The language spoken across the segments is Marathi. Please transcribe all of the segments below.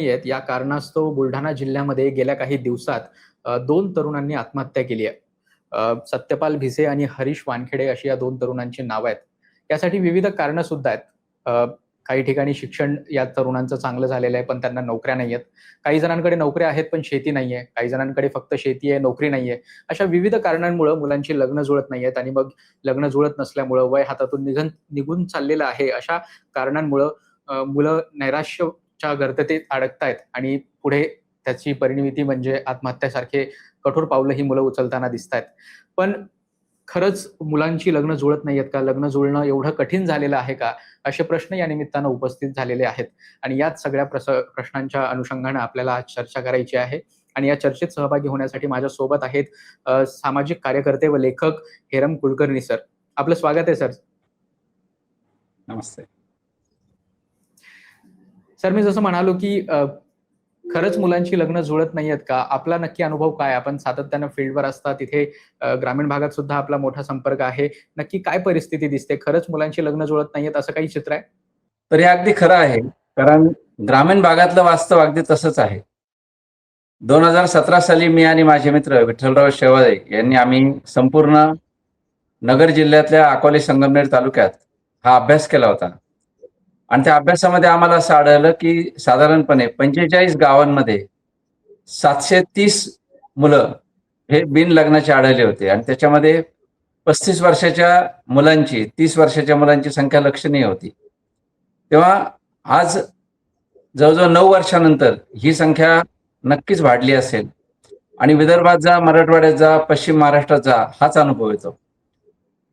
नाहीयेत, या कारणास्तव बुलढाणा जिल्ह्यामध्ये गेल्या काही दिवसात 2 तरुणांनी आत्महत्या केली आहे. सत्यपाल भिसे आणि हरीश वानखेडे अशी या 2 तरुणांची नावं आहेत. यासाठी विविध कारणं सुद्धा आहेत. काही ठिकाणी शिक्षण या तरुणांचं चांगलं झालेलं आहे, पण त्यांना नोकऱ्या नाहीयेत. काही जणांकडे नोकऱ्या आहेत, पण शेती नाहीये. काही जणांकडे फक्त शेती आहे, नोकरी नाहीये. अशा विविध कारणांमुळे मुलांची लग्न जुळत नाहीयेत आणि मग लग्न जुळत नसल्यामुळं वय हातातून निघून चाललेलं आहे. अशा कारणांमुळं मुलं नैराश्याच्या गर्तेत अडकतायत आणि पुढे त्याची परिणिती म्हणजे आत्महत्यासारखे कठोर पावलं ही मुलं उचलताना दिसतायत. पण खरंच मुलांची लग्न जुळत नाहीयेत का? लग्न जुळणं एवढं कठीण झालेलं आहे का? असे प्रश्न या निमित्तानं उपस्थित झालेले आहेत आणि याच सगळ्या प्रश्नांच्या अनुषंगानं आपल्याला आज चर्चा करायची आहे आणि या चर्चेत सहभागी होण्यासाठी माझ्यासोबत आहेत सामाजिक कार्यकर्ते व लेखक हेरम कुलकर्णी सर. आपलं स्वागत आहे सर. नमस्ते सर. मी जसं म्हणालो की खरंच मुलांची लग्न जुळत नाहीयेत का? आपला नक्की अनुभव काय? आपण सातत्यानं फील्डवर असता, तिथे ग्रामीण भागात सुद्धा आपला मोठा संपर्क आहे. नक्की काय परिस्थिती दिसते? खरंच मुलांची लग्न जुळत नाहीयेत असं काही चित्र आहे? तर हे अगदी खरं आहे, कारण ग्रामीण भागातलं वास्तव अगदी तसंच आहे. 2017 साली मी आणि माझे मित्र विठ्ठलराव शेवाळे यांनी आम्ही संपूर्ण नगर जिल्ह्यातल्या अकोले संगमनेर तालुक्यात हा अभ्यास केला होता आणि त्या अभ्यासामध्ये आम्हाला असं आढळलं की साधारणपणे 45 गावांमध्ये 730 मुलं हे बिन लग्नाचे आढळले होते आणि त्याच्यामध्ये 35 वर्षाच्या मुलांची 30 वर्षाच्या मुलांची संख्या लक्षणीय होती. तेव्हा आज जवळजवळ 9 वर्षानंतर ही संख्या नक्कीच वाढली असेल आणि विदर्भात जा, मराठवाड्यात जा, पश्चिम महाराष्ट्रात जा, हाच अनुभव येतो.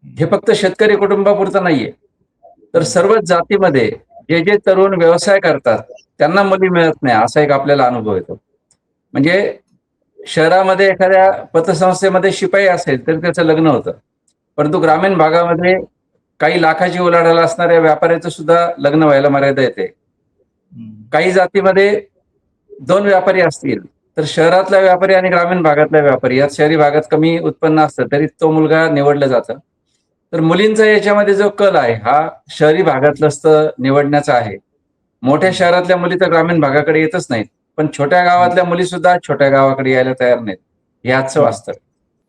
हे फक्त शेतकरी कुटुंबापुरतं नाहीये, तर सर्वच जातीमध्ये जे जे तरुण व्यवसाय करतात त्यांना मुली मिळत नाही असा एक आपल्याला अनुभव येतो. म्हणजे शहरामध्ये एखाद्या पतसंस्थेमध्ये शिपाई असेल तर त्याचं लग्न होतं, परंतु ग्रामीण भागामध्ये काही लाखाची उलाढाल असणाऱ्या व्यापाऱ्याचं सुद्धा लग्न व्हायला मर्यादा येते. काही जातीमध्ये 2 व्यापारी असतील तर शहरातला व्यापारी आणि ग्रामीण भागातला व्यापारी, यात शहरी भागात कमी उत्पन्न असतं तरी तो मुलगा निवडला जातो. तर मुलींचा याच्यामध्ये जो कल आहे हा शहरी भागातलंच निवडण्याचा आहे. मोठ्या शहरातल्या मुली तर ग्रामीण भागाकडे येतच नाहीत, पण छोट्या गावातल्या मुली सुद्धा छोट्या गावाकडे यायला तयार नाहीत. हे आजचं वास्तव.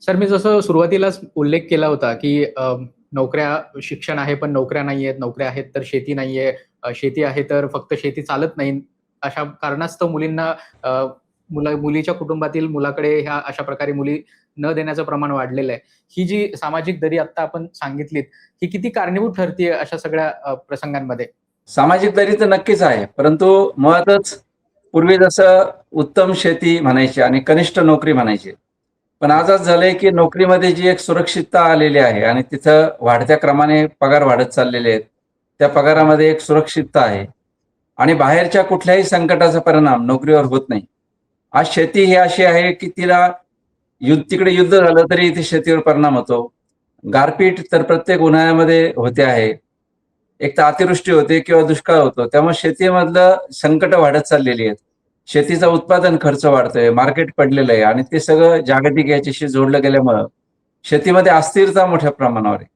सर, मी जसं सुरुवातीलाच उल्लेख केला होता की नोकऱ्या, शिक्षण आहे पण नोकऱ्या नाहीयेत, नोकऱ्या आहेत तर शेती नाहीये, शेती आहे तर फक्त शेती चालत नाही. अशा कारणास्तव मुलींना मुलीच्या कुटुंबातील मुलाकडे ह्या अशा प्रकारे मुली न देण्याचं प्रमाण वाढलेलं आहे. ही जी सामाजिक दरी आता आपण सांगितलीत, ही किती कारणीभूत ठरतीये अशा सगळ्या प्रसंगांमध्ये? सामाजिक दरी तर नक्कीच आहे, परंतु मुळातच पूर्वी जसं उत्तम शेती म्हणायची आणि कनिष्ठ नोकरी म्हणायची, पण आज असं झालंय की नोकरीमध्ये जी एक सुरक्षितता आलेली आहे आणि तिथं वाढत्या क्रमाने पगार वाढत चाललेले आहेत, त्या पगारामध्ये एक सुरक्षितता आहे आणि बाहेरच्या कुठल्याही संकटाचा परिणाम नोकरीवर होत नाही. आज शेती ही अशी आहे की तिला तिकडे युद्ध झालं तरी इथे शेतीवर परिणाम होतो. गारपीट तर प्रत्येक उन्हाळ्यामध्ये होते आहे. एक तर अतिवृष्टी होते किंवा दुष्काळ होतो, त्यामुळे शेतीमधलं संकट वाढत चाललेली आहेत. शेतीचा उत्पादन खर्च वाढतोय, मार्केट पडलेलं आहे आणि ते सगळं जागतिक याच्याशी जोडलं गेल्यामुळं शेतीमध्ये अस्थिरता मोठ्या प्रमाणावर आहे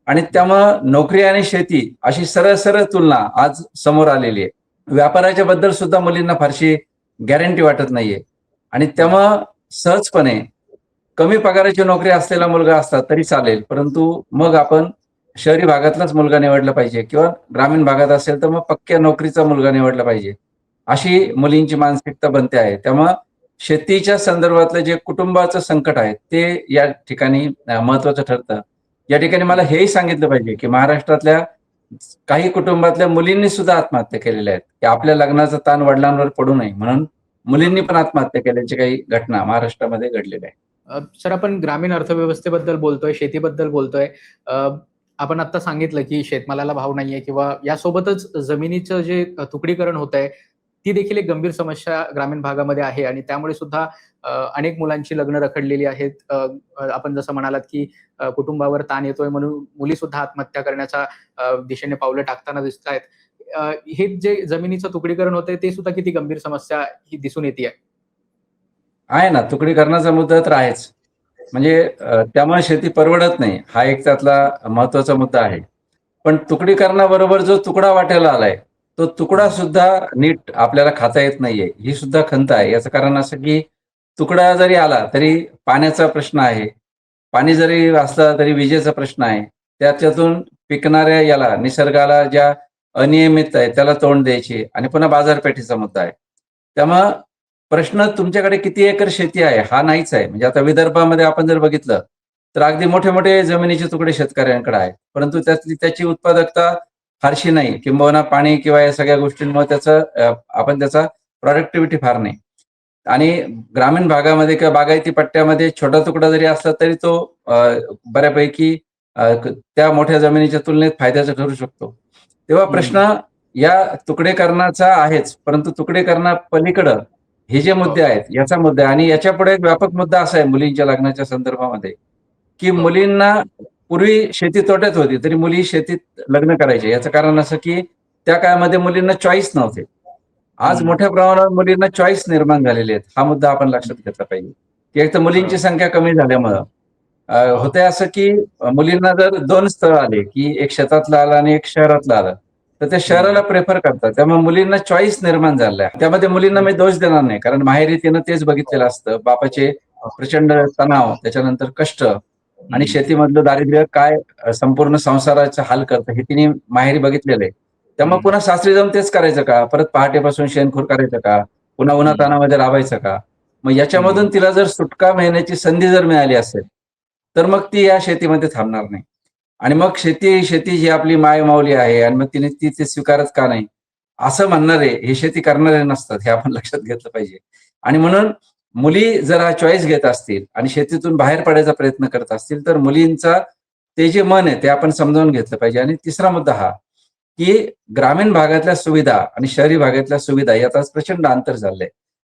आणि त्यामुळं नोकरी आणि शेती अशी सरळ सरळ तुलना आज समोर आलेली आहे. व्यापाराच्या बद्दल सुद्धा मुलींना फारशी गॅरंटी वाटत नाहीये आणि त्यामुळं सहजपणे कमी पगाराची नोकरी असलेला मुलगा असला तरी चालेल, परंतु मग आपण शहरी भागातलाच मुलगा निवडला पाहिजे किंवा ग्रामीण भागात असेल तर मग पक्क्या नोकरीचा मुलगा निवडला पाहिजे, अशी मुलींची मानसिकता बनते आहे. त्यामुळं शेतीच्या संदर्भातलं जे कुटुंबाचं संकट आहे ते या ठिकाणी महत्वाचं ठरतं. या ठिकाणी मला हेही सांगितलं पाहिजे की महाराष्ट्रातल्या काही कुटुंबातल्या मुलींनी सुद्धा आत्महत्या केलेल्या आहेत की आपल्या लग्नाचा ताण वडिलांवर पडू नये म्हणून मुलींनी पण आत्महत्या केल्याची काही घटना महाराष्ट्रामध्ये घडलेल्या आहेत. सर, आपण ग्रामीण अर्थव्यवस्थेबद्दल बोलतोय, शेतीबद्दल बोलतोय. आपण आता सांगितलं की शेतमालाला भाव नाहीये किंवा यासोबतच जमिनीचं जे तुकडीकरण होत आहे ती देखील एक गंभीर समस्या ग्रामीण भागामध्ये आहे आणि त्यामुळे सुद्धा अनेक मुलांची लग्न रखडलेली आहेत. आपण जसं म्हणालात की कुटुंबावर ताण येतोय म्हणून मुली सुद्धा आत्महत्या करण्याच्या दिशेने पावलं टाकताना दिसत आहेत. हे जे जमिनीचं तुकडीकरण होतंय ते सुद्धा किती गंभीर समस्या ही दिसून येते आहे ना. तुकडीकरणाचा मुद्दा तर आहेच, म्हणजे त्यामुळे शेती परवडत नाही हा एक त्यातला महत्वाचा मुद्दा आहे. पण तुकडीकरणाबरोबर जो तुकडा वाटायला आलाय तो तुकडा सुद्धा नीट आपल्याला खाता येत नाहीये, ही सुद्धा खंत आहे. याचं कारण असं की तुकडा जरी आला तरी पाण्याचा प्रश्न आहे. पाणी जरी असलं तरी विजेचा प्रश्न आहे. त्याच्यातून पिकणाऱ्या याला निसर्गाला ज्या अनियमित आहे त्याला तोंड द्यायची आणि पुन्हा बाजारपेठेचा मुद्दा आहे. त्यामुळं प्रश्न तुमच्याकडे किती एकर शेती आहे हा नाहीच आहे. म्हणजे आता विदर्भामध्ये आपण जर बघितलं तर अगदी मोठे मोठे जमिनीचे तुकडे शेतकऱ्यांकडे आहेत, परंतु त्याची उत्पादकता फारशी नाही, किंबहुना पाणी किंवा या सगळ्या गोष्टींमुळे आपण त्याचा प्रॉडक्टिव्हिटी फार नाही. आणि ग्रामीण भागामध्ये किंवा बागायती पट्ट्यामध्ये छोटा तुकडा जरी असला तरी तो बऱ्यापैकी त्या मोठ्या जमिनीच्या तुलनेत फायद्याचा ठरू शकतो. तेव्हा प्रश्न या तुकडेकरणाचा आहेच, परंतु तुकडेकरणा पलीकडं हे जे मुद्दे आहेत याचा मुद्दा आहे. आणि याच्या पुढे एक व्यापक मुद्दा असा आहे मुलींच्या लग्नाच्या संदर्भामध्ये, की मुलींना पूर्वी शेती तोट्यात होती तरी मुली शेतीत लग्न करायचे. याचं कारण असं की त्या काळामध्ये मुलींना चॉईस नव्हते. आज मोठ्या प्रमाणावर मुलींना चॉईस निर्माण झालेले आहेत. हा मुद्दा आपण लक्षात घेतला पाहिजे, की एक तर मुलींची संख्या कमी झाल्यामुळं होतंय असं की मुलींना जर 2 स्थळ आले, की एक शेतातलं आलं आणि एक शहरातलं आलं, तर ते शहराला प्रेफर करतात. त्यामुळे मुलींना चॉईस निर्माण झालाय. त्यामध्ये मुलींना मी दोष देणार नाही, कारण माहेरी तिनं तेच बघितलेलं असतं. बापाचे प्रचंड तणाव, त्याच्यानंतर कष्ट आणि शेतीमधलं दारिद्र्य काय संपूर्ण संसाराचा हाल करतं हे तिने माहेरी बघितलेलं आहे. त्यामुळे पुन्हा सासरी जाऊन तेच करायचं का? परत पहाटेपासून शेणखोर करायचं का? पुन्हा उन्हातानामध्ये राबायचं का? मग याच्यामधून तिला जर सुटका मिळण्याची संधी जर मिळाली असेल तर मग ती या शेतीमध्ये थांबणार नाही. आणि मग शेती जी आपली मायमाऊली आहे आणि मग तिने ती स्वीकारत का नाही असं म्हणणारे हे शेती करणारे नसतात, हे आपण लक्षात घेतलं पाहिजे. आणि म्हणून मुली जर हा चॉईस घेत असतील आणि शेतीतून बाहेर पडायचा प्रयत्न करत असतील तर मुलींचा ते जे मन आहे ते आपण समजावून घेतलं पाहिजे. आणि तिसरा मुद्दा हा की ग्रामीण भागातल्या सुविधा आणि शहरी भागातल्या सुविधा यात आज प्रचंड अंतर झालंय.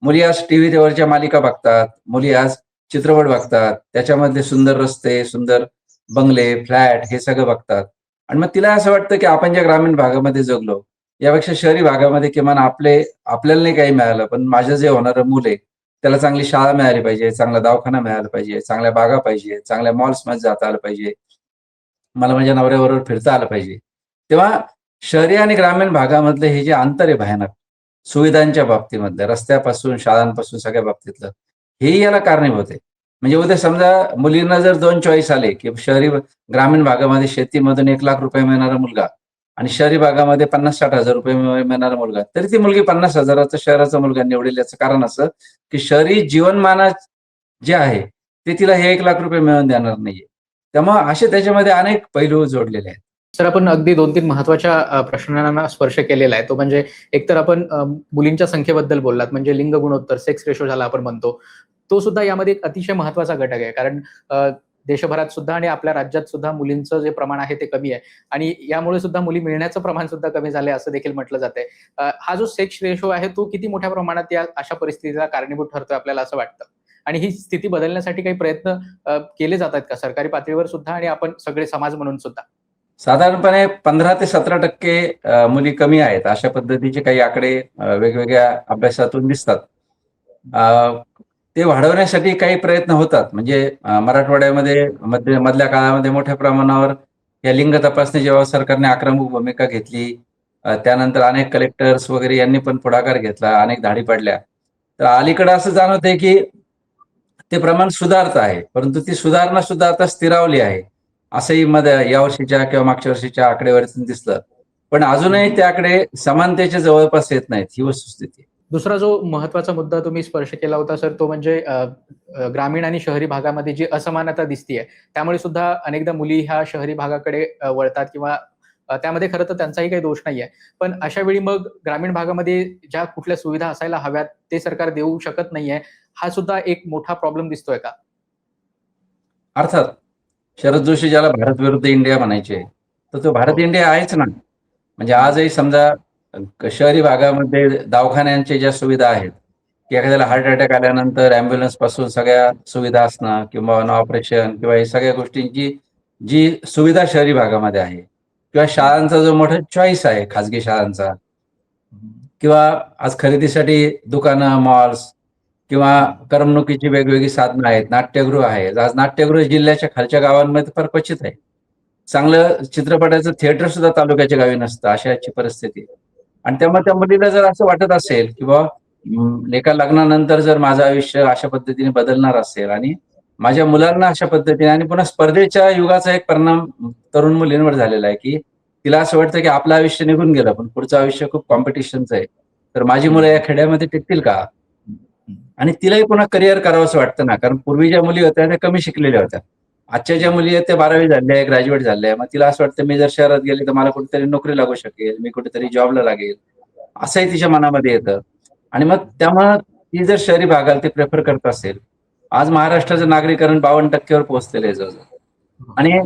मुली आज टीव्हीवरच्या मालिका बघतात, मुली आज चित्रपट बघतात, त्याच्यामधले सुंदर रस्ते, सुंदर बंगले, फ्लॅट हे सगळं बघतात. आणि मग तिला असं वाटतं की आपण ज्या ग्रामीण भागामध्ये जगलो यापेक्षा शहरी भागामध्ये किमान आपल्याला नाही काही मिळालं, पण माझं जे होणारं मूल आहे त्याला चांगली शाळा मिळाली पाहिजे, चांगला दवाखाना मिळाला पाहिजे, चांगल्या बागा पाहिजे, चांगल्या मॉल्समध्ये जाता आलं पाहिजे, मला माझ्या नवऱ्याबरोबर फिरता आलं पाहिजे. तेव्हा शहरी आणि ग्रामीण भागामधले हे जे अंतर आहे भयानक, सुविधांच्या बाबतीमधलं, रस्त्यापासून शाळांपासून सगळ्या बाबतीतलं, हेही याला कारणीभूत आहे. म्हणजे उद्या समजा मुलींना जर 2 चॉईस आले की ग्रामीण भागामध्ये शेतीमधून 1,00,000 रुपये मिळणारा मुलगा आणि शहरी भागामध्ये 50-60 हजार रुपये मिळणारा मुलगा, तरी ती मुलगी 50,000चा शहराचा मुलगा निवडेल. याचं कारण असं की शहरी जीवनमान जे आहे ते तिला हे 1,00,000 रुपये मिळवून देणार नाहीये. त्यामुळे असे त्याच्यामध्ये अनेक पैलू जोडलेले आहेत. सर, आपण अगदी 2-3 महत्त्वाच्या प्रश्नांना स्पर्श केलेला आहे. तो म्हणजे एकतर आपण मुलींच्या संख्येबद्दल बोललात, म्हणजे लिंग गुणोत्तर, सेक्स रेशो ज्याला आपण म्हणतो. तो सुद्धा यामध्ये एक अतिशय महत्त्वाचा घटक आहे. कारण देशभरात सुद्धा आणि आपल्या राज्यात सुद्धा मुलींचं जे प्रमाण आहे ते कमी आहे आणि यामुळे सुद्धा मुली मिळण्याचं प्रमाण सुद्धा कमी झालंय असं देखील म्हटलं जातंय. हा जो सेक्स रेशो आहे तो किती मोठ्या प्रमाणात या अशा परिस्थितीला कारणीभूत ठरतोय आपल्याला असं वाटतं? आणि ही स्थिती बदलण्यासाठी काही प्रयत्न केले जात आहेत का सरकारी पातळीवर सुद्धा आणि आपण सगळे समाज म्हणून सुद्धा? साधारणपणे 15 ते 17% मुली कमी आहेत. अशा पद्धतीचे काही आकडे वेगवेगळ्या अभ्यासातून दिसतात. ते वाढवण्यासाठी काही प्रयत्न होतात. म्हणजे मराठवाड्यामध्ये मधल्या काळामध्ये मोठ्या प्रमाणावर या लिंग तपासणी जेव्हा सरकारने आक्रमक भूमिका घेतली, त्यानंतर अनेक कलेक्टर्स वगैरे यांनी पण पुढाकार घेतला, अनेक धाडी पडल्या. तर अलीकडे असं जाणवतंय की ते प्रमाण सुधारत आहे, परंतु ती सुधारणा सुद्धा आता स्थिरावली आहे. असंही या वर्षीच्या किंवा मागच्या वर्षीच्या आकडेवारीतून दिसलं. पण अजूनही ते आकडे समानतेच्या जवळपास येत नाहीत, ही वस्तुस्थिती. दुसरा जो महत्त्वाचा मुद्दा तुम्ही स्पर्श केला होता सर, तो म्हणजे ग्रामीण आणि शहरी भागामध्ये जी असमानता दिसतीये, त्यामुळे सुद्धा अनेकदा मुली ह्या शहरी भागाकडे वळतात किंवा त्यामध्ये खरं तर त्यांचाही काही दोष नाहीये. पण अशा वेळी मग ग्रामीण भागामध्ये ज्या कुठल्या सुविधा असायला हव्यात ते सरकार देऊ शकत नाहीये. हा सुद्धा एक मोठा प्रॉब्लेम दिसतोय का? अर्थात शरद जोशी ज्याला भारत विरुद्ध इंडिया म्हणायचे, तर तो भारत इंडिया आहेच ना. म्हणजे आजही समजा शहरी भागामध्ये दवाखान्यांच्या ज्या सुविधा आहेत, की एखाद्याला हार्ट अटॅक आल्यानंतर अँब्युलन्स पासून सगळ्या सुविधा असणं किंवा ऑपरेशन किंवा हे सगळ्या गोष्टींची जी सुविधा शहरी भागामध्ये आहे, किंवा शाळांचा जो मोठा चॉईस आहे खाजगी शाळांचा, किंवा आज खरेदीसाठी दुकानं, मॉल्स किंवा करमणुकीची वेगवेगळी साधनं आहेत, नाट्यगृह आहे. आज नाट्यगृह जिल्ह्याच्या खालच्या गावांमध्ये फार क्वचित आहे. चांगलं चित्रपटाचं थिएटर सुद्धा तालुक्याच्या गावी नसतं, अशाची परिस्थिती. आणि त्यामुळे त्या मुलीला जर असं वाटत असेल की बाबा एका लग्नानंतर जर माझं आयुष्य अशा पद्धतीने बदलणार असेल आणि माझ्या मुलांना अशा पद्धतीने, आणि पुन्हा स्पर्धेच्या युगाचा एक परिणाम तरुण मुलींवर झालेला आहे की तिला असं वाटतं की आपलं आयुष्य निघून गेलं पण पुढचं आयुष्य खूप कॉम्पिटिशनचं आहे, तर माझी मुलं या खेड्यामध्ये टिकतील का? आणि तिलाही पुन्हा करिअर करावंसं वाटतं ना, कारण पूर्वी ज्या मुली होत्या त्या कमी शिकलेल्या होत्या. आजच्या ज्या मुली आहेत त्या 12वी झाल्या आहे, ग्रॅज्युएट झाल्या आहे. मग तिला असं वाटतं मी जर शहरात गेले तर मला कुठेतरी नोकरी लागू शकेल, मी कुठेतरी जॉबला लागेल, असंही तिच्या मनामध्ये येतं. आणि मग त्यामुळं ती जर शहरी भागाला ती प्रेफर करत असेल, आज महाराष्ट्राचं नागरीकरण 52% वर पोहोचलेलं आहे जवळजवळ. आणि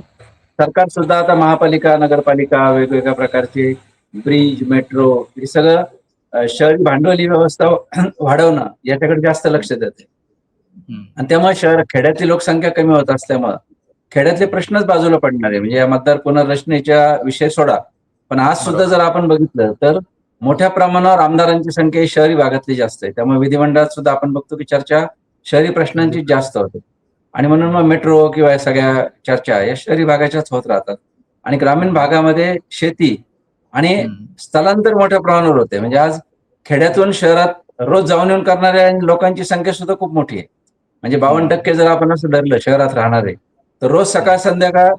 सरकार सुद्धा आता महापालिका, नगरपालिका, वेगवेगळ्या प्रकारचे ब्रिज, मेट्रो हे सगळं शहरी भांडवली व्यवस्था वाढवणं याच्याकडे जास्त लक्ष देते. आणि त्यामुळे खेड्यातली लोकसंख्या कमी होत असल्यामुळं खेड्यातले प्रश्नच बाजूला पडणार आहे. म्हणजे या मतदार पुनर्रचनेच्या विषय सोडा, पण आज सुद्धा जर आपण बघितलं तर मोठ्या प्रमाणावर आमदारांची संख्या ही शहरी भागातली जास्त आहे. त्यामुळे विधिमंडळात सुद्धा आपण बघतो की चर्चा शहरी प्रश्नांची जास्त होते. आणि म्हणून मग मेट्रो किंवा या सगळ्या चर्चा या शहरी भागाच्याच होत राहतात. आणि ग्रामीण भागामध्ये शेती आणि स्थलांतर मोठ्या प्रमाणावर होते. म्हणजे आज खेड्यातून शहरात रोज जाऊन येऊन करणाऱ्या लोकांची संख्या सुद्धा खूप मोठी आहे. म्हणजे 52% जर आपण असं धरलं शहरात राहणारे, तर रोज सकाळ संध्याकाळ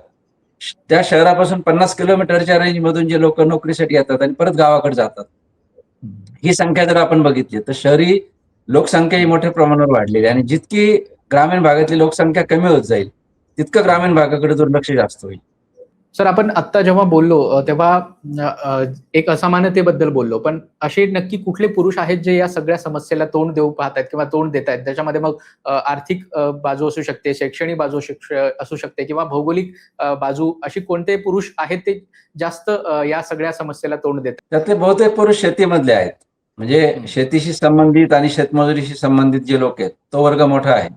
त्या शहरापासून 50 किलोमीटरच्या रेंजमधून जे लोक नोकरीसाठी येतात आणि परत गावाकडे जातात, ही संख्या जर आपण बघितली तर शहरी लोकसंख्या ही मोठ्या प्रमाणावर वाढलेली आहे. आणि जितकी ग्रामीण भागातली लोकसंख्या कमी होत जाईल तितकं ग्रामीण भागाकडे दुर्लक्ष जास्त होईल. सर, आपण आत्ता जेव्हा बोललो तेव्हा एक असमानतेबद्दल बोललो, पण असे नक्की कुठले पुरुष आहेत जे या सगळ्या समस्येला तोंड देऊ पाहतात किंवा तोंड देत आहेत? त्याच्यामध्ये मग आर्थिक बाजू असू शकते, शैक्षणिक बाजू असू शकते किंवा भौगोलिक बाजू, अशी कोणते पुरुष आहेत ते जास्त या सगळ्या समस्येला तोंड देतात? त्यातले बहुतेक पुरुष शेतीमधले आहेत. म्हणजे शेतीशी संबंधित आणि शेतमजुरीशी संबंधित जे लोक आहेत तो वर्ग मोठा आहे.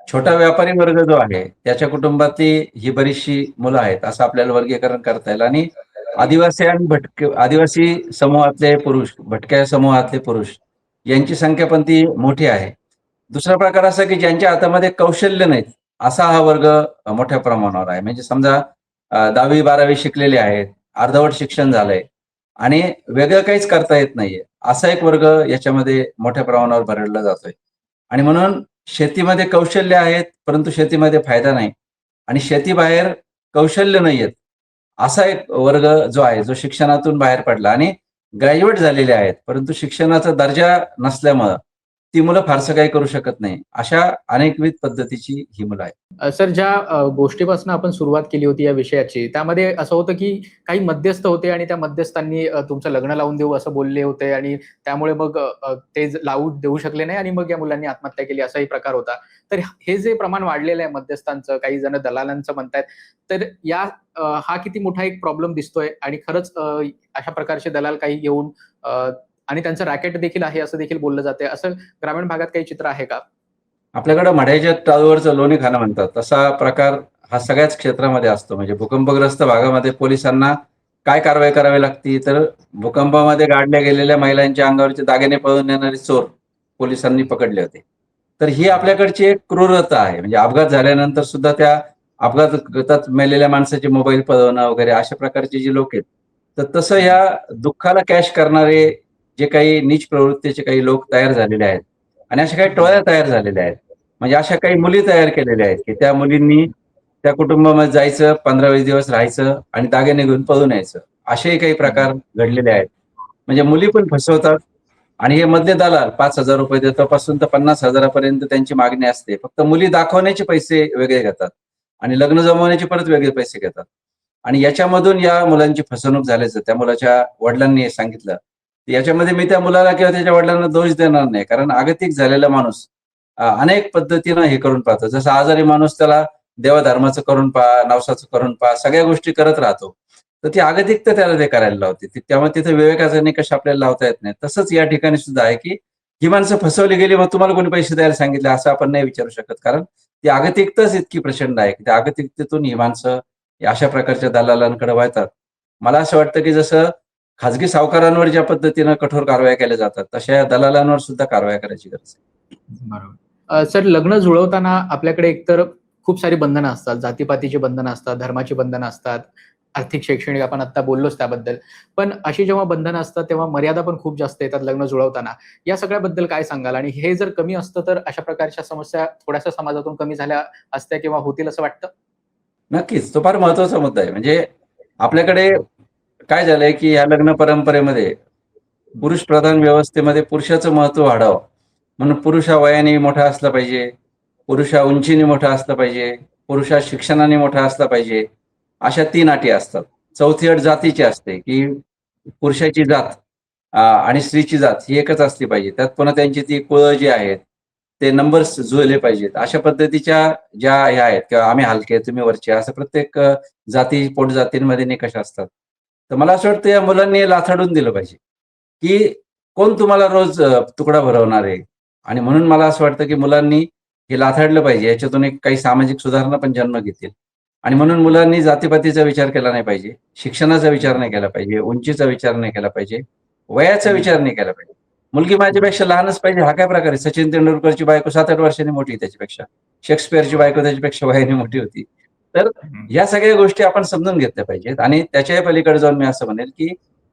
छोटा व्यापारी वर्ग जो आहे त्याच्या कुटुंबातली ही बरीचशी मुलं आहेत असं आपल्याला वर्गीकरण करता येईल. आणि आदिवासी आणि आदिवासी समूहातले पुरुष, भटक्या समूहातले पुरुष यांची संख्या पण ती मोठी आहे. दुसरा प्रकार असा की ज्यांच्या हातामध्ये कौशल्य नाहीत असा हा वर्ग मोठ्या प्रमाणावर आहे. म्हणजे समजा 10वी 12वी शिकलेले आहेत, अर्धवट शिक्षण झालंय आणि वेगळं काहीच करता येत नाहीये, असा एक वर्ग याच्यामध्ये मोठ्या प्रमाणावर भरडला जातोय. आणि म्हणून शेतीमध्ये कौशल्य आहेत परंतु शेतीमध्ये फायदा नाही, आणि शेतीबाहेर कौशल्य नाहीयेत असा एक वर्ग जो आहे, जो शिक्षणातून बाहेर पडला आणि ग्रॅज्युएट झालेले आहेत परंतु शिक्षणाचा दर्जा नसल्यामुळं ती मुलं फारसं काही करू शकत नाही. अशा अनेकविध पद्धतीची ही मुलं आहेत. सर, ज्या गोष्टीपासून आपण सुरुवात केली होती या विषयाची, त्यामध्ये असं होतं की काही मध्यस्थ होते आणि त्या मध्यस्थांनी तुमचं लग्न लावून देऊ असं बोलले होते आणि त्यामुळे मग ते लावू देऊ शकले नाही आणि मग या मुलांनी आत्महत्या केली, असाही प्रकार होता. तर हे जे प्रमाण वाढलेलं आहे मध्यस्थांचं, काही जण दलालांचं म्हणतायत, तर हा किती मोठा एक प्रॉब्लेम दिसतोय आणि खरंच अशा प्रकारचे दलाल काही येऊन आणि त्यांचं रॅकेट देखील आहे असं देखील बोललं जाते. असं ग्रामीण भागात काही चित्र आहे का? आपल्याकडे मढ्याच्या टाळूवरचं लोणी खाणं म्हणतात तसा प्रकार हा सगळ्याच क्षेत्रामध्ये असतो. म्हणजे भूकंपग्रस्त भागामध्ये पोलिसांना काय कारवाई करावी लागती, तर भूकंपामध्ये गाडल्या गेलेल्या महिलांच्या अंगावरचे दागिने पळून नेणारे चोर पोलिसांनी पकडले होते. तर ही आपल्याकडची एक क्रूरता आहे. म्हणजे अपघात झाल्यानंतर सुद्धा त्या अपघातात मेलेल्या माणसाचे मोबाईल पळवणं वगैरे अशा प्रकारचे जे लोक आहेत, तर तसं ह्या दुःखाला कॅश करणारे जे काही नीच प्रवृत्तीचे काही लोक तयार झालेले आहेत आणि अशा काही टोळ्या तयार झालेल्या आहेत. म्हणजे अशा काही मुली तयार केलेल्या आहेत की त्या मुलींनी त्या कुटुंबामध्ये जायचं, 15-20 दिवस राहायचं आणि दागिने घेऊन पळून यायचं. असेही काही प्रकार घडलेले आहेत. म्हणजे मुली पण फसवतात आणि हे मधले दलाल ₹5,000 देतापासून तर 50,000 त्यांची मागणी असते. फक्त मुली दाखवण्याचे पैसे वेगळे घेतात आणि लग्न जमवण्याचे परत वेगळे पैसे घेतात. आणि याच्यामधून या मुलांची फसवणूक झाल्याचं त्या मुलाच्या वडिलांनी सांगितलं. याच्यामध्ये मी त्या मुलाला किंवा त्याच्या वडिलांना दोष देणार नाही, कारण आगतिक झालेला माणूस अनेक पद्धतीनं हे करून पाहतो. जसं आजारी माणूस त्याला देवाधर्माचं करून पहा, नवसाचं करून पहा, सगळ्या गोष्टी करत राहतो. तर ती आगतिकता त्याला ते करायला लावते. त्यामुळे तिथे विवेकाचा निकष आपल्याला लावता येत नाही. तसंच या ठिकाणी सुद्धा आहे की ही माणसं फसवली गेली, मग तुम्हाला कोणी पैसे द्यायला सांगितले असं आपण नाही विचारू शकत, कारण ती आगतिकताच इतकी प्रचंड आहे की त्या आगतिकतेतून ही माणसं अशा प्रकारच्या दलालांकडे वळतात. मला असं वाटतं की जसं खाजगी सावकारांवर ज्या पद्धतीनं कठोर कारवाया केल्या जातात तशा या दलालांवर सुद्धा कारवाया करायची गरज आहे. बरोबर. सर, लग्न जुळवताना आपल्याकडे एकतर खूप सारी बंधनं असतात, जातीपातीची बंधनं असतात, धर्माची बंधनं असतात. आर्थिक, शैक्षणिक आपण आता बोललोच त्याबद्दल. पण अशी जेव्हा बंधनं असतात तेव्हा मर्यादा पण खूप जास्त येतात लग्न जुळवताना. या सगळ्याबद्दल काय सांगाल? आणि हे जर कमी असतं तर अशा प्रकारच्या समस्या थोड्याशा समाजातून कमी झाल्या असत्या किंवा होतील असं वाटतं? नक्कीच. तो फार महत्वाचा मुद्दा आहे. म्हणजे आपल्याकडे काय झालंय, की या लग्न परंपरेमध्ये पुरुष प्रधान व्यवस्थेमध्ये पुरुषाचं महत्त्व वाढावं. म्हणून पुरुष हा वयाने मोठा असला पाहिजे, पुरुष हा उंचीने मोठा असला पाहिजे, पुरुष हा शिक्षणाने मोठा असला पाहिजे. अशा 3 अटी असतात. चौथी अट जातीची असते, की पुरुषाची जात आणि स्त्रीची जात ही एकच असली पाहिजे. त्यात पुन्हा त्यांची ती कुळं जी आहेत, ते नंबर्स जुळले पाहिजेत. अशा पद्धतीच्या ज्या ह्या आहेत किंवा आम्ही हलके, तुम्ही वरचे असं प्रत्येक जाती, पोटजातींमध्ये निकष असतात. तर मला असं वाटतं या मुलांनी हे लाथाडून दिलं पाहिजे, की कोण तुम्हाला रोज तुकडा भरवणार आहे? आणि म्हणून मला असं वाटतं, की मुलांनी हे लाथाडलं पाहिजे. याच्यातून एक काही सामाजिक सुधारणा पण जन्म घेतील. आणि म्हणून मुलांनी जातीपातीचा विचार केला नाही पाहिजे, शिक्षणाचा विचार नाही केला पाहिजे, उंचीचा विचार नाही केला पाहिजे, वयाचा विचार नाही केला पाहिजे. मुलगी माझ्यापेक्षा लहानच पाहिजे हा काय प्रकार आहे? सचिन तेंडुलकरची बायको 7-8 वर्षांनी मोठी आहे त्याच्यापेक्षा. शेक्सपियरची बायको त्याच्यापेक्षा वयाने मोठी होती. तर या सगळ्या गोष्टी आपण समजून घेतल्या पाहिजेत आणि त्याच्याही पलीकडे जाऊन मी असं म्हणेल, की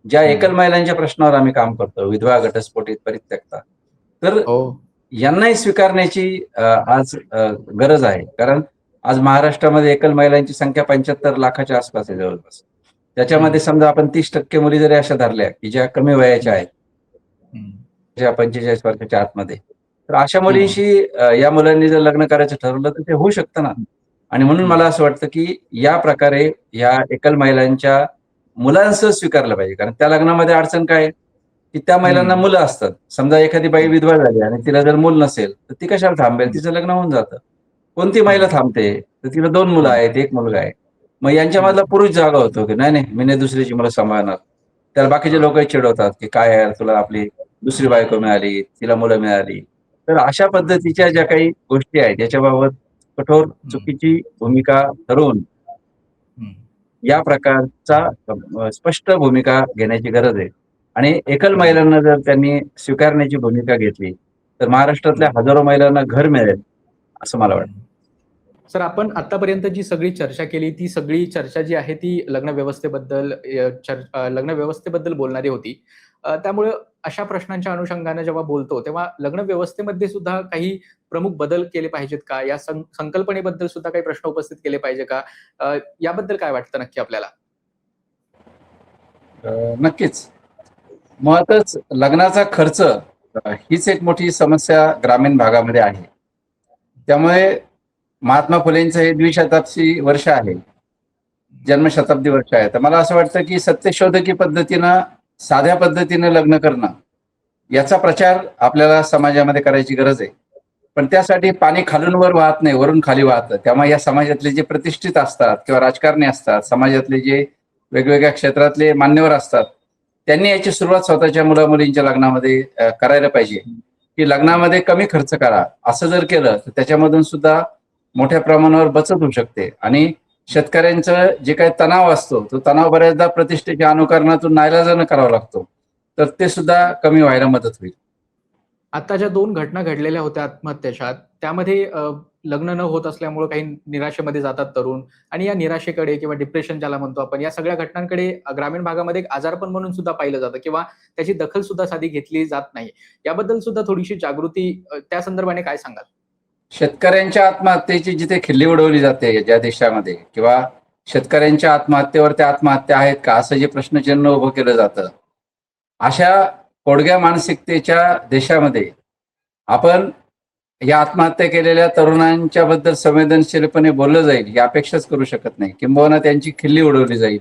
ज्या एकल महिलांच्या प्रश्नावर आम्ही काम करतो, विधवा, घटस्फोटित, परित्यक्ता, तर हो. यांनाही स्वीकारण्याची आज गरज आहे. कारण आज महाराष्ट्रामध्ये एकल महिलांची संख्या 75 लाखाच्या आसपास आहे जवळपास. त्याच्यामध्ये समजा आपण 30% मुली जरी अशा धरल्या, की ज्या कमी वयाच्या आहेत, ज्या 45 वर्षाच्या आतमध्ये. तर अशा मुलींशी या मुलांनी जर लग्न करायचं ठरवलं, तर ते होऊ शकतं ना. आणि म्हणून मला असं वाटतं, की या प्रकारे या एकल महिलांच्या मुलांसह स्वीकारलं पाहिजे. कारण त्या लग्नामध्ये अडचण काय आहे, की त्या महिलांना मुलं असतात. समजा एखादी बाई विधवा झाली आणि तिला जर मूल नसेल, तर ती कशाला थांबेल? तिचं लग्न होऊन जातं. कोणती महिला थांबते? तर तिला 2 मुलं आहेत, 1 मुलगा आहे. मग यांच्यामधला पुरुष जागा होतो, की नाही, नाही, मी नाही दुसरीची मुलं सांभाळणार. त्याला बाकीचे लोकही चिडवतात, की "काय यार तुला आपली दुसरी बायको मिळाली, तिला मुलं मिळाली." तर अशा पद्धतीच्या ज्या काही गोष्टी आहेत, याच्याबाबत कठोर चुकीची भूमिका ठरवून या प्रकारचा स्पष्ट भूमिका घेण्याची गरज आहे. आणि एकल महिलांना जर त्यांनी स्वीकारण्याची भूमिका घेतली, तर महाराष्ट्रातल्या हजारो महिलांना घर मिळेल, असं मला वाटतं. सर, आपण आतापर्यंत जी सगळी चर्चा केली, ती सगळी चर्चा जी आहे ती लग्न व्यवस्थेबद्दल लग्न व्यवस्थेबद्दल बोलणारी होती. त्यामुळे अशा प्रश्नांच्या अनुषंगाने जेव्हा बोलतो, तेव्हा लग्न व्यवस्थेमध्ये सुद्धा काही प्रमुख बदल केले पाहिजेत का? या संकल्पनेबद्दल सुद्धा काही प्रश्न उपस्थित केले पाहिजे का? याबद्दल काय वाटतं नक्की आपल्याला? नक्कीच. मुळातच लग्नाचा खर्च हीच एक मोठी समस्या ग्रामीण भागामध्ये आहे. त्यामुळे महात्मा फुलेंचं हे द्विशताब्दी वर्ष आहे. जन्मशताब्दी वर्ष आहे. तर मला असं वाटतं, की सत्यशोधकी पद्धतीनं, साध्या पद्धतीनं लग्न करणं, याचा प्रचार आपल्याला समाजामध्ये करायची गरज आहे. पण त्यासाठी पाणी खालून वर वाहत नाही, वरून खाली वाहतं. त्यामुळे या समाजातले जे प्रतिष्ठित असतात किंवा राजकारणी असतात, समाजातले जे वेगवेगळ्या क्षेत्रातले मान्यवर असतात, त्यांनी याची सुरुवात स्वतःच्या मुला-मुलींच्या लग्नामध्ये करायला पाहिजे, की लग्नामध्ये कमी खर्च करा. असं जर केलं, तर त्याच्यामधून सुद्धा मोठ्या प्रमाणावर बचत होऊ शकते. आणि शेतकऱ्यांचं जे काही तणाव असतो, तो तणाव बऱ्याचदा प्रतिष्ठेच्या अनुकरणातून नाईलाजानं करावा लागतो. तर ते सुद्धा कमी व्हायला मदत होईल. आता ज्या 2 घटना घडलेल्या होत्या आत्महत्येच्या, त्यामध्ये लग्न न होत असल्यामुळे काही निराशेमध्ये जातात तरुण आणि या निराशेकडे किंवा डिप्रेशन ज्याला म्हणतो आपण, या सगळ्या घटनांकडे ग्रामीण भागामध्ये एक आजारपण म्हणून सुद्धा पाहिलं जातं किंवा त्याची दखल सुद्धा साधी घेतली जात नाही. याबद्दल सुद्धा थोडीशी जागृती त्या संदर्भाने काय सांगाल? शेतकऱ्यांच्या आत्महत्येची जिथे खिल्ली उडवली जाते ज्या देशामध्ये, किंवा शेतकऱ्यांच्या आत्महत्येवर त्या आत्महत्या आहेत का, असं जे प्रश्नचिन्ह उभं केलं जातं, अशा कोडग्या मानसिकतेच्या देशामध्ये आपण या आत्महत्या केलेल्या तरुणांच्या बद्दल संवेदनशीलपणे बोललं जाईल ही अपेक्षाच करू शकत नाही. किंबहुना त्यांची खिल्ली उडवली जाईल,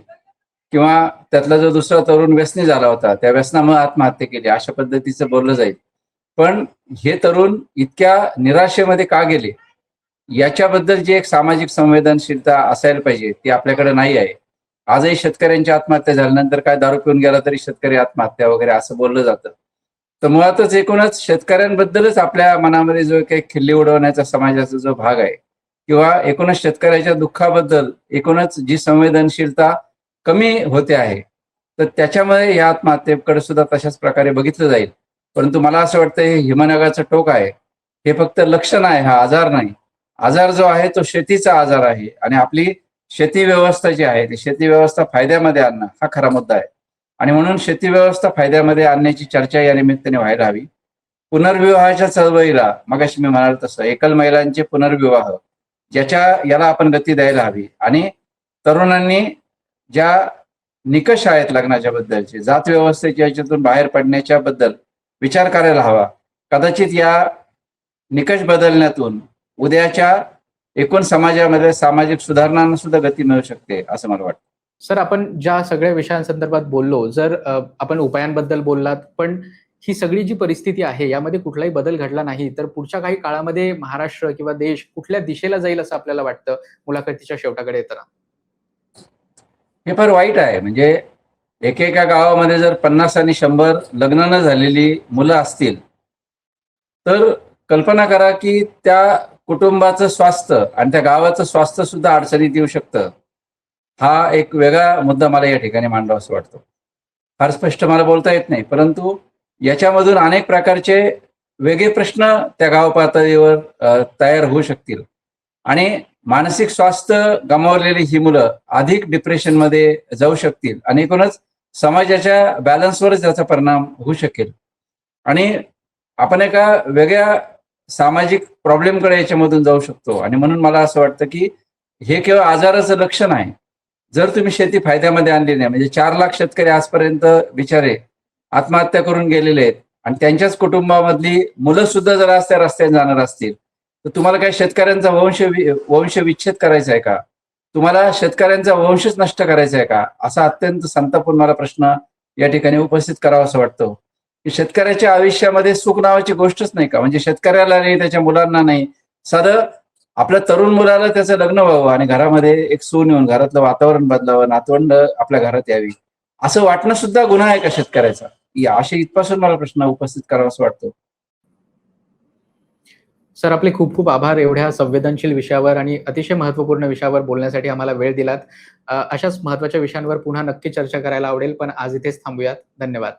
किंवा त्यातला जो दुसरा तरुण व्यसनी झाला होता, त्या व्यसनामुळे आत्महत्या केली, अशा पद्धतीचं बोललं जाईल. पण हे तरुण इतक्या निराशेमध्ये का गेले, याच्याबद्दल जी एक सामाजिक संवेदनशीलता असायला पाहिजे, ती आपल्याकडे नाही आहे. आजही शेतकऱ्यांची आत्महत्या झाल्यानंतर काय दारू पिऊन गेला तरी शेतकरी आत्महत्या वगैरे असं बोललं जातं. तर मुळातच एकूणच शेतकऱ्यांबद्दलच आपल्या मनामध्ये जो काही खिल्ली उडवण्याचा समाजाचा जो भाग आहे, किंवा एकूणच शेतकऱ्याच्या दुःखाबद्दल एकूणच जी संवेदनशीलता कमी होते आहे, तर त्याच्यामुळे या आत्महत्येकडे सुद्धा तशाच प्रकारे बघितलं जाईल. परंतु मला असं वाटतं हे हिमनगाचं टोक आहे. हे फक्त लक्षण आहे, हा आजार नाही. आजार जो आहे तो शेतीचा आजार आहे आणि आपली शेती व्यवस्था जी आहे ती शेती व्यवस्था फायद्यामध्ये आणणं हा खरा मुद्दा आहे. आणि म्हणून शेती व्यवस्था फायद्यामध्ये आणण्याची चर्चा या निमित्ताने व्हायला हवी. पुनर्विवाहाच्या चळवळीला मगाशी मी म्हणाल तसं एकल महिलांचे पुनर्विवाह याला आपण गती द्यायला हवी. आणि तरुणांनी ज्या निकष आहेत लग्नाच्या बद्दलचे, जात व्यवस्थेच्या याच्यातून बाहेर पडण्याच्या बद्दल विचार करायला हवा. कदाचित या निकष बदलण्यातून उद्याच्या एकूण समाजामध्ये सामाजिक सुधारणांना सुद्धा गती मिळू शकते असं मला वाटतं. सर, आपण ज्या सगळ्या विषयांसंदर्भात बोललो, जर आपण उपायांबद्दल बोललात, पण ही सगळी जी परिस्थिती आहे यामध्ये कुठलाही बदल घडला नाही तर पुढच्या काही काळामध्ये महाराष्ट्र किंवा देश कुठल्या दिशेला जाईल असं आपल्याला वाटतं मुलाखतीच्या शेवटाकडे येताना? हे फार वाईट आहे. म्हणजे एकेका गावामध्ये जर 50 आणि 100 लग्न न झालेली मुलं असतील तर कल्पना करा की त्या कुटुंबाचं स्वास्थ्य आणि त्या गावाचं स्वास्थ्य सुद्धा अडचणीत येऊ शकतं. हा एक वेगळा मुद्दा मला या ठिकाणी मांडावा असं वाटतं. फार स्पष्ट मला बोलता येत नाही, परंतु याच्यामधून अनेक प्रकारचे वेगळे प्रश्न त्या गाव पातळीवर तयार होऊ शकतील. आणि मानसिक स्वास्थ्य गमावलेली ही मुलं अधिक डिप्रेशनमध्ये जाऊ शकतील आणि एकूणच समाजाच्या बॅलन्सवरच त्याचा परिणाम होऊ शकेल. आणि आपण एका वेगळ्या सामाजिक प्रॉब्लेमकडे याच्यामधून जाऊ शकतो. आणि म्हणून मला असं वाटतं की हे केवळ आजाराचं लक्षण आहे. जर तुम्ही शेती फायद्यामध्ये आणली नाही, म्हणजे 4 लाख शेतकरी आजपर्यंत बिचारे आत्महत्या करून गेलेले आहेत आणि त्यांच्याच कुटुंबामधली मुलं सुद्धा जर आज त्या रस्त्याने जाणार असतील तर तुम्हाला काय शेतकऱ्यांचा वंश विच्छेद करायचा आहे का? तुम्हाला शेतकऱ्यांचा वंशच नष्ट करायचा आहे का? असा अत्यंत संतापून मला प्रश्न या ठिकाणी उपस्थित करावा असं वाटतं की शेतकऱ्याच्या आयुष्यामध्ये सुख नावाची गोष्टच नाही का? म्हणजे शेतकऱ्याला नाही, त्याच्या मुलांना नाही, साधं आपल्या तरुण मुलाला त्याचं लग्न व्हावं आणि घरामध्ये एक सून येऊन घरातलं वातावरण बदलावं, नातवंड आपल्या घरात यावी असं वाटणं सुद्धा गुन्हा आहे का शेतकऱ्याचा? अशी इथपासून मला प्रश्न उपस्थित करावा असं वाटतो. सर, आपले खूप खूप आभार एवढ्या संवेदनशील विषयावर आणि अतिशय महत्त्वपूर्ण विषयावर बोलण्यासाठी आम्हाला वेळ दिलात. अशाच महत्त्वाच्या विषयांवर पुन्हा नक्की चर्चा करायला आवडेल, पण आज इथेच थांबूयात. धन्यवाद.